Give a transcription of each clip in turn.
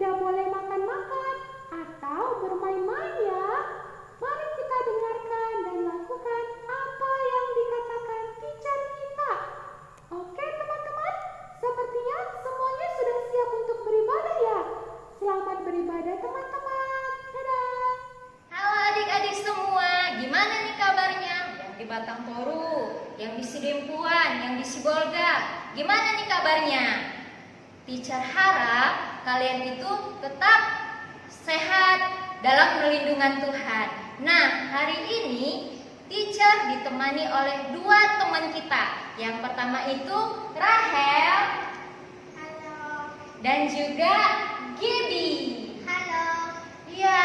tidak boleh makan-makan atau bermain-main ya. Mari kita dengarkan dan lakukan apa yang dikatakan teacher kita. Oke teman-teman, sepertinya semuanya sudah siap untuk beribadah ya. Selamat beribadah teman-teman. Dadah. Halo adik-adik semua, gimana nih kabarnya? Yang di Batang Toru, yang di Sidempuan, yang di Sibolga, gimana nih kabarnya? Teacher harap kalian itu tetap sehat dalam perlindungan Tuhan. Nah, hari ini teacher ditemani oleh dua teman kita. Yang pertama itu Rahel. Halo. Dan juga Gaby. Halo. Ya,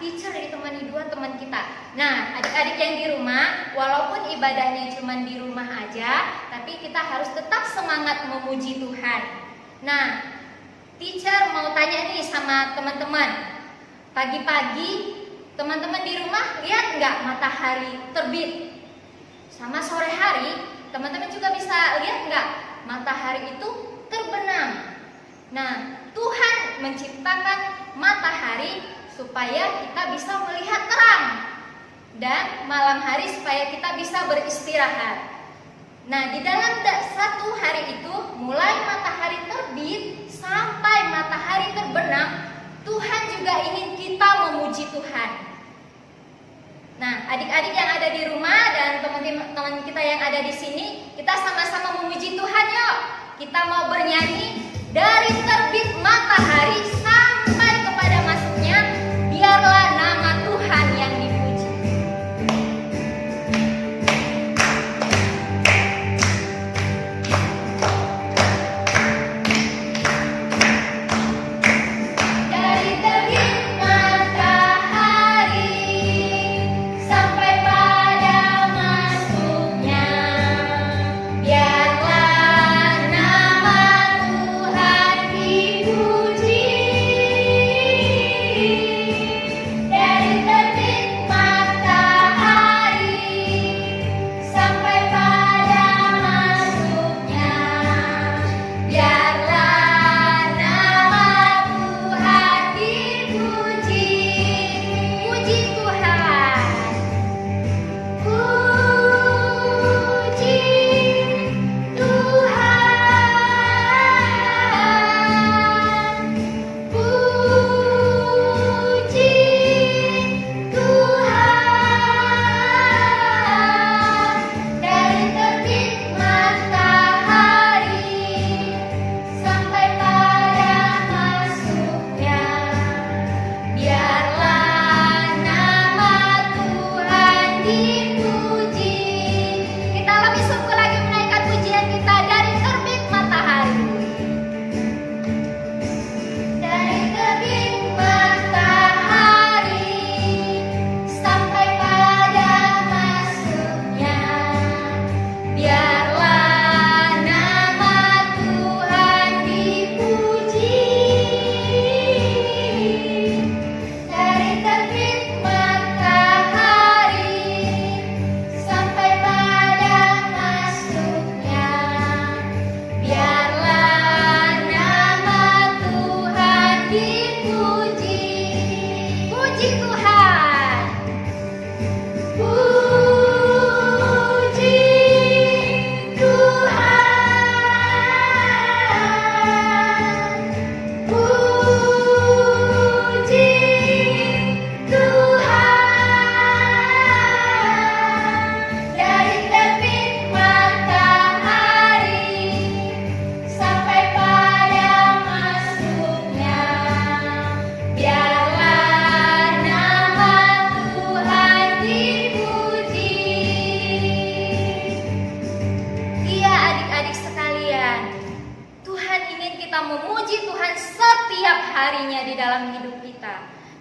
teacher ditemani dua teman kita. Nah, adik-adik yang di rumah, walaupun ibadahnya cuma di rumah aja, tapi kita harus tetap semangat memuji Tuhan. Nah, teacher mau tanya nih sama teman-teman. Pagi-pagi, teman-teman di rumah lihat nggak matahari terbit? Sama sore hari, teman-teman juga bisa lihat nggak matahari itu terbenam? Nah, Tuhan menciptakan matahari supaya kita bisa melihat terang, dan malam hari supaya kita bisa beristirahat. Nah, di dalam satu hari itu, mulai matahari terbit sampai matahari terbenam, Tuhan juga ingin kita memuji Tuhan. Nah, adik-adik yang ada di rumah dan teman-teman kita yang ada di sini, kita sama-sama memuji Tuhan yuk. Kita mau bernyanyi dari terbit matahari sampai kepada masuknya, biarlah nama Tuhan yang dipuji.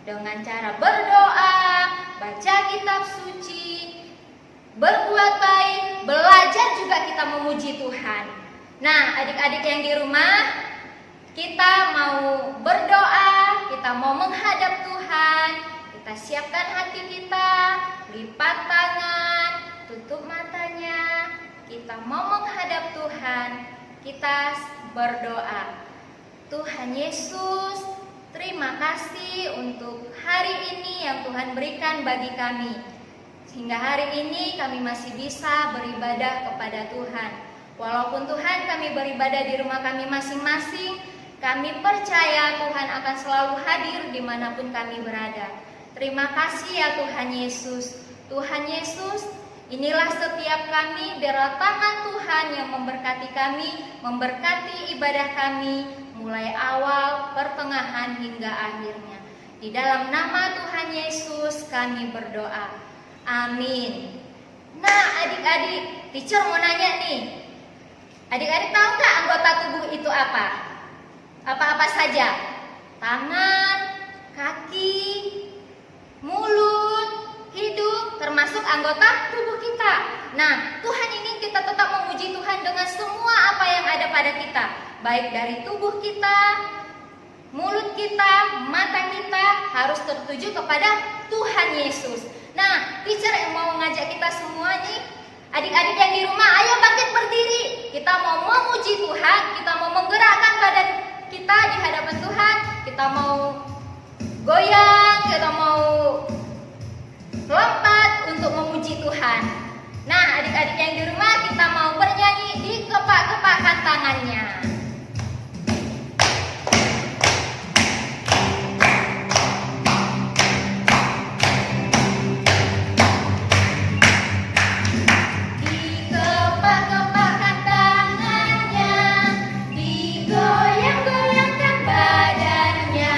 Dengan cara berdoa, baca kitab suci, berbuat baik, belajar juga kita memuji Tuhan. Nah, adik-adik yang di rumah, kita mau berdoa, kita mau menghadap Tuhan, kita siapkan hati kita, lipat tangan, tutup matanya, kita mau menghadap Tuhan, kita berdoa. Tuhan Yesus, Terima kasih untuk hari ini yang Tuhan berikan bagi kami. Sehingga hari ini kami masih bisa beribadah kepada Tuhan. Walaupun Tuhan kami beribadah di rumah kami masing-masing, kami percaya Tuhan akan selalu hadir dimanapun kami berada. Terima kasih ya Tuhan Yesus. Tuhan Yesus, inilah setiap kami, biarlah tangan Tuhan yang memberkati kami, memberkati ibadah kami, mulai awal, pertengahan, hingga akhirnya. Di dalam nama Tuhan Yesus kami berdoa. Amin. Nah adik-adik, teacher mau nanya nih. Adik-adik tahu nggak anggota tubuh itu apa? Apa-apa saja? Tangan, kaki, mulut, hidup, termasuk anggota tubuh kita. Nah, Tuhan ingin kita tetap memuji Tuhan dengan semua apa yang ada pada kita, baik dari tubuh kita, mulut kita, mata kita harus tertuju kepada Tuhan Yesus. Nah, teacher yang mau ngajak kita semua nih, adik-adik yang di rumah, ayo bangkit berdiri. Kita mau memuji Tuhan, kita mau menggerakkan badan kita di hadapan Tuhan, kita mau goyang, kita mau lompat untuk memuji Tuhan. Nah, adik-adik yang di rumah, kita mau bernyanyi, dikepak-kepakkan tangannya. Dikepak-kepakkan tangannya, digoyang-goyangkan badannya,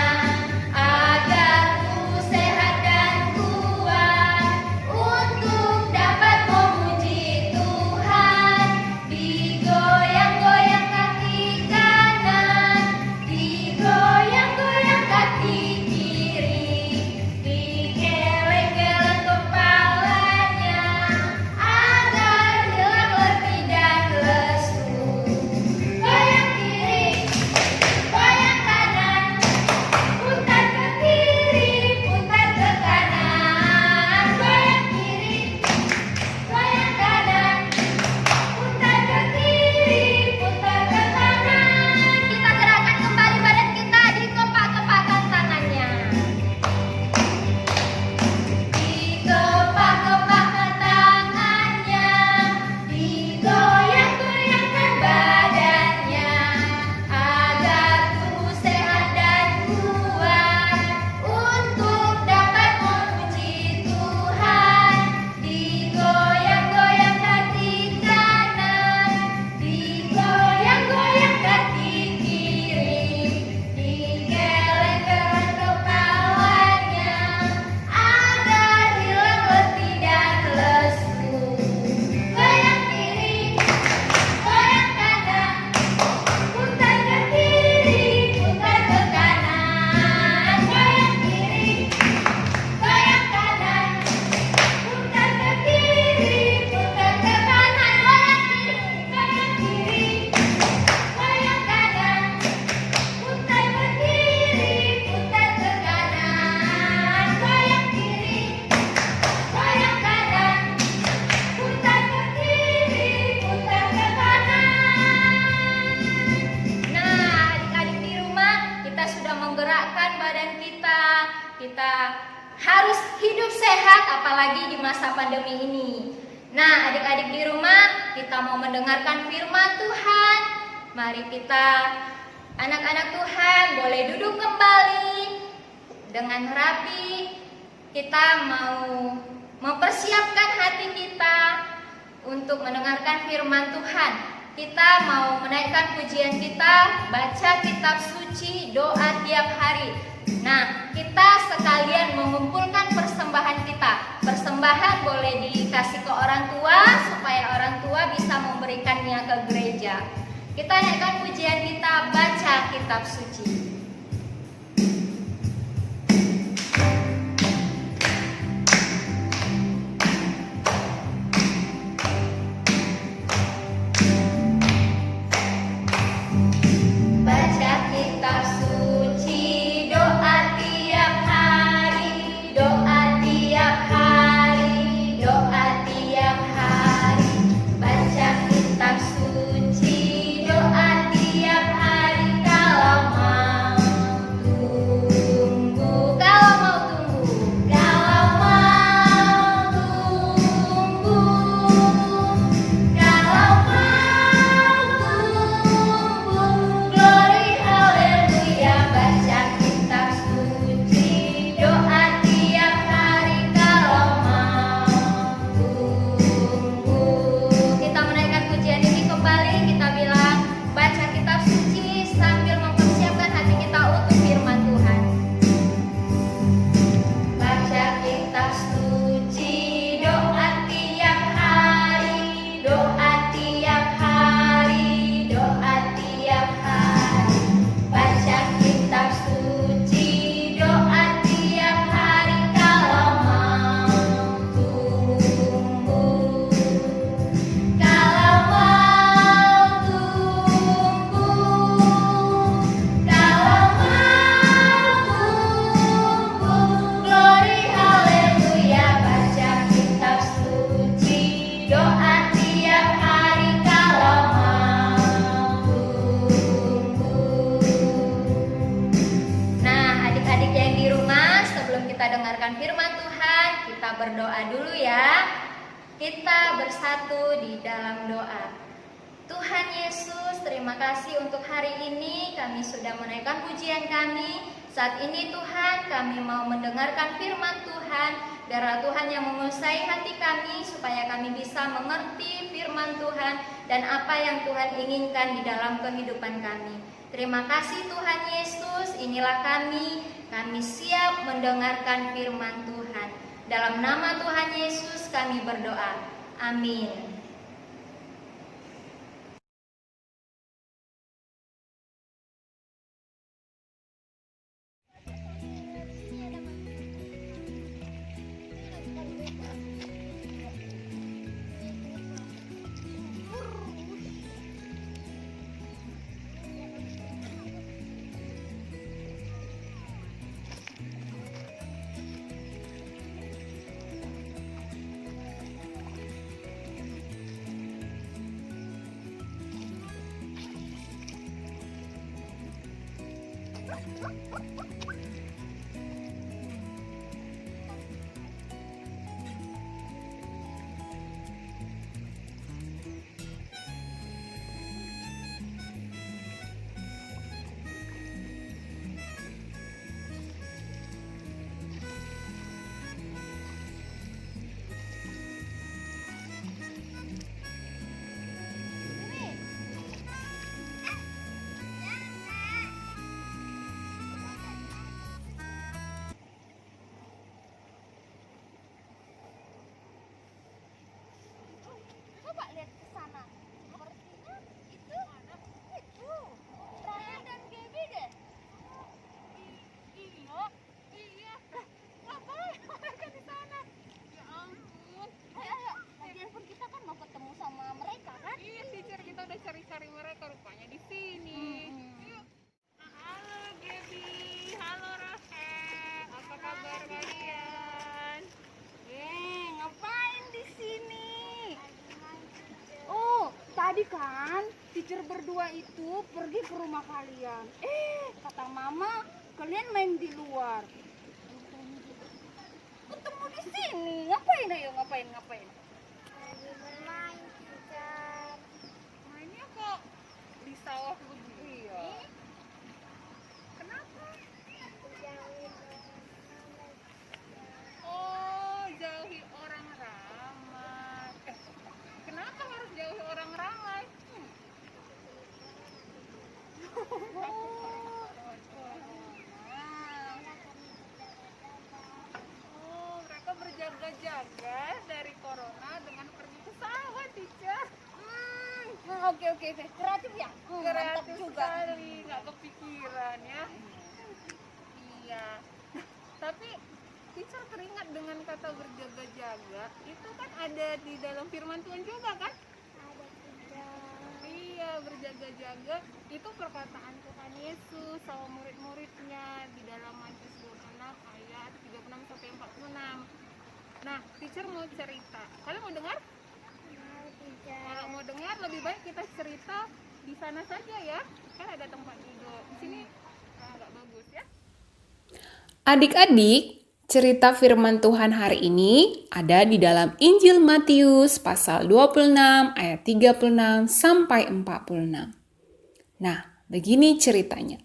agar tubuh sehat dan kuat untuk dapat memuji Tuhan. Digoyang-goyang kaki kanan, digoyang-goyang kaki kiri, digeleng-geleng kepalanya, agar hilang letih dan lesu. Goyang kiri, goyang kanan, putar ke kiri, putar ke kanan. Goyang kiri, goyang kanan, putar ke kiri, putar ke kanan. Kita gerakkan kembali badan kita, dikepak-kepakkan tangannya. Dikepak-kepakkan tangannya, digoyang-goyangkan badannya, agar tubuh sehat dan kuat untuk dapat memuji Tuhan. Digoyang-goyang kaki kanan, digoyang-goyang kaki kiri, digeleng-geleng kepalanya, agar hilang letih dan lesu. Goyang kiri, goyang kanan, putar ke kiri, putar ke kanan. Goyang kiri, goyang kanan, putar ke kiri, putar ke kanan. Goyang kiri, goyang kanan, putar ke kiri, putar ke kanan. Goyang kiri, goyang kanan, putar ke kiri, putar ke kanan. Nah, adik-adik di rumah, kita sudah menggerakkan badan kita. Kita harus hidup sehat, apalagi di masa pandemi ini. Nah, adik-adik di rumah, kita mau mendengarkan firman Tuhan. Mari kita, anak-anak Tuhan, boleh duduk kembali dengan rapi. Kita mau mempersiapkan hati kita untuk mendengarkan firman Tuhan. Kita mau menaikkan pujian kita, baca kitab suci, doa tiap hari. Nah, kita sekalian mengumpulkan persembahan kita. Persembahan boleh dikasih ke orang tua supaya orang tua bisa memberikannya ke gereja. Kita naikkan pujian kita, baca kitab suci. Baca kitab suci, doa tiap hari, doa tiap hari, doa tiap hari. Baca kitab suci, doa tiap hari kalau mau mendengarkan firman Tuhan, kita berdoa dulu ya. Kita bersatu di dalam doa. Tuhan Yesus, terima kasih untuk hari ini kami sudah menaikkan pujian kami. Saat ini Tuhan, kami mau mendengarkan firman Tuhan. Biarlah Tuhan yang menguasai hati kami supaya kami bisa mengerti firman Tuhan dan apa yang Tuhan inginkan di dalam kehidupan kami. Terima kasih Tuhan Yesus, inilah kami siap mendengarkan firman Tuhan. Dalam nama Tuhan Yesus kami berdoa. Amin. Coba lihat ke sana. Sepertinya itu Raya dan Gaby deh. Iya. Ngapain mereka di sana? Ya ampun. Ayo. Lagian pun kita kan mau ketemu sama mereka kan? Iya, teacher, kita udah cari-cari mereka, rupanya di sini. Yuk. Halo Gaby, halo Rahel, apa kabar kalian? Ngapain di sini? Oh, tadi kan teacher berdua itu pergi ke rumah kalian. Kata mama, kalian main di luar. Ketemu di sini. Ngapain ayo? Ngapain? Lagi bermain, teacher. Mainnya kok di sawah begitu ya? Kenapa? Jauhin Oh, jauhi orang ramai. Kenapa harus jauhi orang ramai? Oh, mereka berjaga-jaga dari corona dengan pergi ke sawah, teacher. Oke. Kreatif ya? Mantap Kreatif juga. sekali, nggak kepikiran ya. Iya. Tapi teacher teringat dengan kata berjaga-jaga, itu kan ada di dalam firman Tuhan juga kan? ada teacher. Iya, berjaga-jaga itu perkataan Tuhan Yesus sama murid-muridnya di dalam Matius 26 ayat 36 sampai 46. Nah, teacher mau cerita. Kalian mau dengar? Mau, teacher. Kalau mau dengar lebih baik kita cerita di sana saja ya. Kan ada tempat duduk. Di sini nggak bagus ya. Adik-adik, cerita firman Tuhan hari ini ada di dalam Injil Matius pasal 26 ayat 36 sampai 46. Nah, begini ceritanya.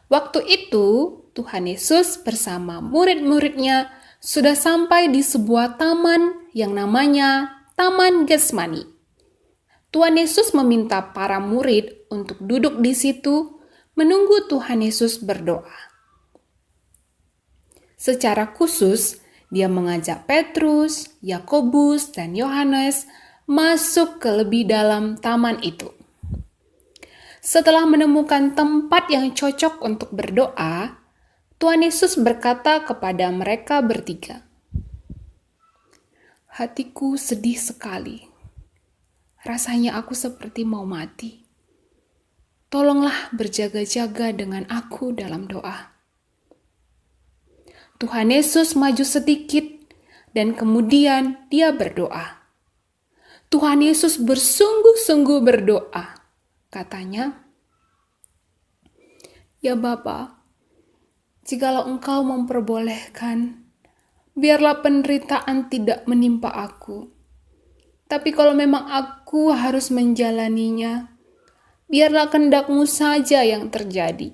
Waktu itu, Tuhan Yesus bersama murid-muridnya sudah sampai di sebuah taman yang namanya Taman Getsemani. Tuhan Yesus meminta para murid untuk duduk di situ menunggu Tuhan Yesus berdoa. Secara khusus, dia mengajak Petrus, Yakobus, dan Yohanes masuk ke lebih dalam taman itu. Setelah menemukan tempat yang cocok untuk berdoa, Tuhan Yesus berkata kepada mereka bertiga, "Hatiku sedih sekali. Rasanya aku seperti mau mati. Tolonglah berjaga-jaga dengan aku dalam doa." Tuhan Yesus maju sedikit dan kemudian dia berdoa. Tuhan Yesus bersungguh-sungguh berdoa. Katanya, "Ya Bapa, jikalau Engkau memperbolehkan, biarlah penderitaan tidak menimpa aku. Tapi kalau memang aku harus menjalaninya, biarlah kehendak-Mu saja yang terjadi."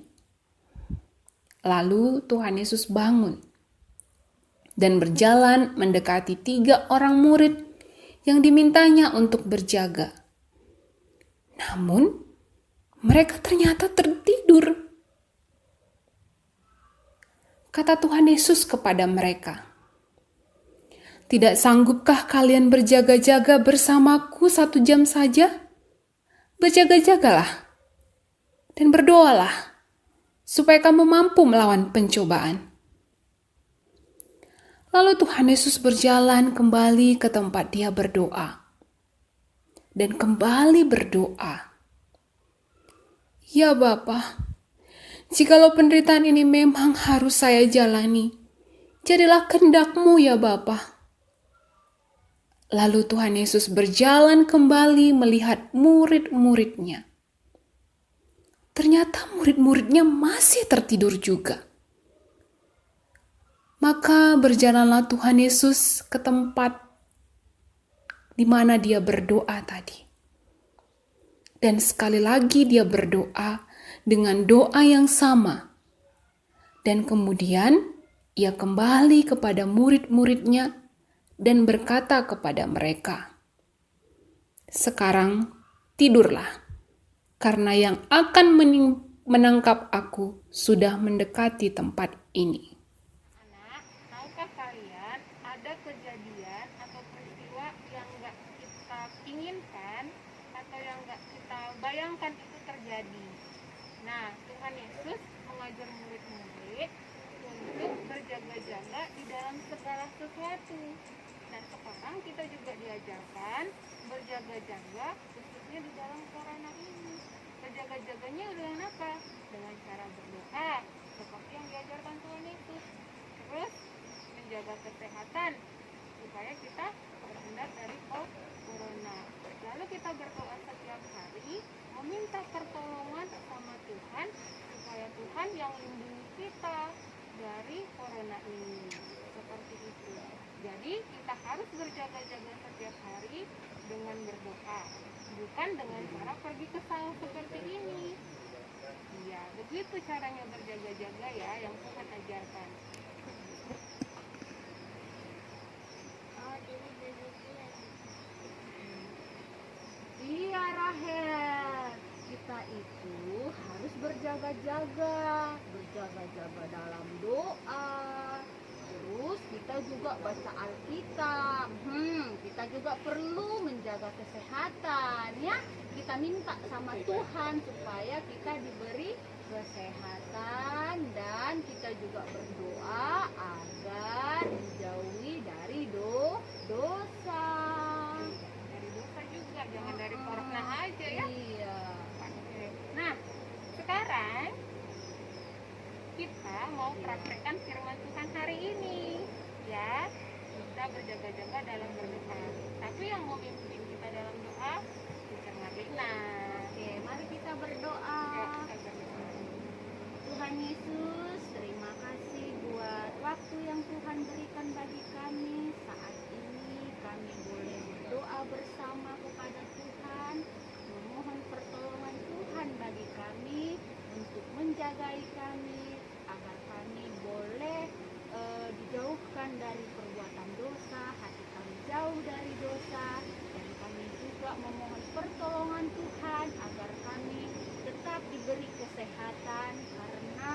Lalu Tuhan Yesus bangun dan berjalan mendekati 3 orang murid yang dimintanya untuk berjaga. Namun, mereka ternyata tertidur. Kata Tuhan Yesus kepada mereka, "Tidak sanggupkah kalian berjaga-jaga bersamaku 1 jam saja? Berjaga-jagalah dan berdoalah, supaya kamu mampu melawan pencobaan." Lalu Tuhan Yesus berjalan kembali ke tempat Dia berdoa. Dan kembali berdoa, "Ya Bapa, jikalau penderitaan ini memang harus saya jalani, jadilah kehendak-Mu ya Bapa." Lalu Tuhan Yesus berjalan kembali melihat murid-muridnya. Ternyata murid-muridnya masih tertidur juga. Maka berjalanlah Tuhan Yesus ke tempat di mana Dia berdoa tadi. Dan sekali lagi Dia berdoa dengan doa yang sama. Dan kemudian Ia kembali kepada murid-muridnya dan berkata kepada mereka, "Sekarang tidurlah, karena yang akan menangkap aku sudah mendekati tempat ini." Anak, tahukah kalian ada kejadian atau peristiwa yang nggak kita inginkan atau yang nggak kita bayangkan itu terjadi? Nah, Tuhan Yesus mengajar murid-murid untuk berjaga-jaga di dalam segala sesuatu. Nah, sekarang kita juga diajarkan berjaga-jaga khususnya di dalam corona ini. Berjaga-jaganya dengan apa? Dengan cara berdoa, seperti yang diajarkan Tuhan Yesus. Terus menjaga kesehatan supaya kita terhindar dari corona. Lalu kita berdoa setiap hari, meminta pertolongan sama Tuhan supaya Tuhan yang lindungi kita dari corona ini. Seperti itu. Jadi kita harus berjaga-jaga setiap hari dengan berdoa, bukan dengan cara pergi ke sawah seperti ini. Iya, begitu caranya berjaga-jaga ya yang Tuhan ajarkan. Iya Rahel, kita itu harus berjaga-jaga dalam doa. Terus kita juga baca Alkitab. Kita juga perlu menjaga kesehatan ya. Kita minta sama Tuhan supaya kita diberi kesehatan dan kita juga berdoa agar dijauhi dari dosa. Dari dosa juga, jangan dari corona aja ya. Iya. Nah, sekarang kita mau praktekkan firman Tuhan hari ini ya. Kita berjaga-jaga dalam berdoa. Tapi yang mau mimpin kita dalam doa Sister Marlina. Oke, mari kita berdoa. Tuhan Yesus, terima kasih buat waktu yang Tuhan berikan bagi kami. Saat ini kami boleh berdoa bersama kepada Tuhan, memohon pertolongan Tuhan bagi kami untuk menjagai kami agar kami boleh dijauhkan dari perbuatan dosa, hati kami jauh dari dosa, dan kami juga memohon pertolongan Tuhan agar kami tetap diberi kesehatan karena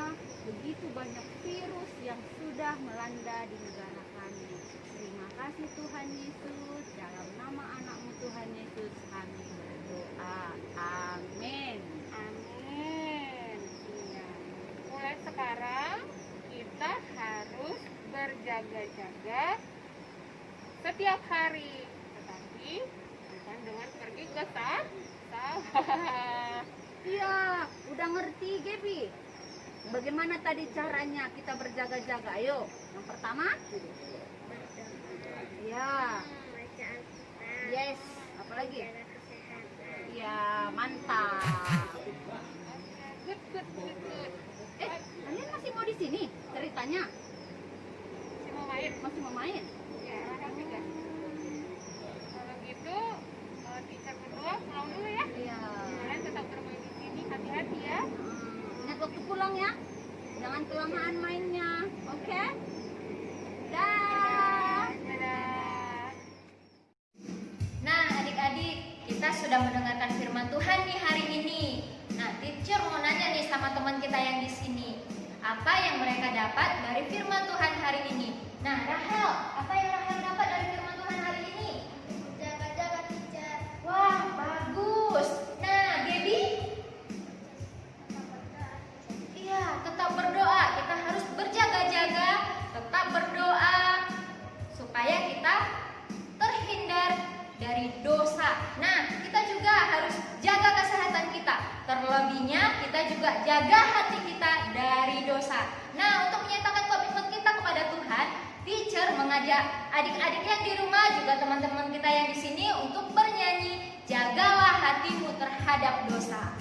begitu banyak virus yang sudah melanda di negara kami. Terima kasih Tuhan Yesus, dalam nama anak-Mu Tuhan Yesus kami berdoa. Amin. Amin. Iya. Mulai sekarang kita harus berjaga-jaga setiap hari, tetapi bukan dengan pergi ke sawah. Iya, udah ngerti Gaby? Bagaimana tadi caranya kita berjaga-jaga? Ayo, yang pertama? Ya. Yes, apalagi? Ya, mantap. Good. Kalian masih mau di sini? kitanya? Masih mau main? Ya, makasih guys. Kalau gitu, teacher berdua pulang dulu ya. Iya. Kalian tetap bermain di sini, hati-hati ya. Ingat waktu pulang ya. Jangan kelamaan mainnya. Oke? Dah. Dadah. Nah, adik-adik, kita sudah mendengarkan firman Tuhan nih hari ini. Nah, teacher mau nanya nih sama teman kita yang di sini. Apa yang mereka dapat dari firman Tuhan hari ini? Nah, Rahel, apa yang Rahel dapat dari firman Tuhan hari ini? Jaga-jaga teacher. Wah, bagus. Nah, Gaby? Iya, tetap berdoa. Kita harus berjaga-jaga, tetap berdoa supaya kita terhindar dari dosa. Nah, kita juga harus jaga kesehatan kita. Terlebihnya, kita juga jaga hati kita dari dosa. Nah, untuk menyatakan komitmen kita kepada Tuhan, teacher mengajak adik-adik yang di rumah juga teman-teman kita yang di sini untuk bernyanyi, "Jagalah hatimu terhadap dosa."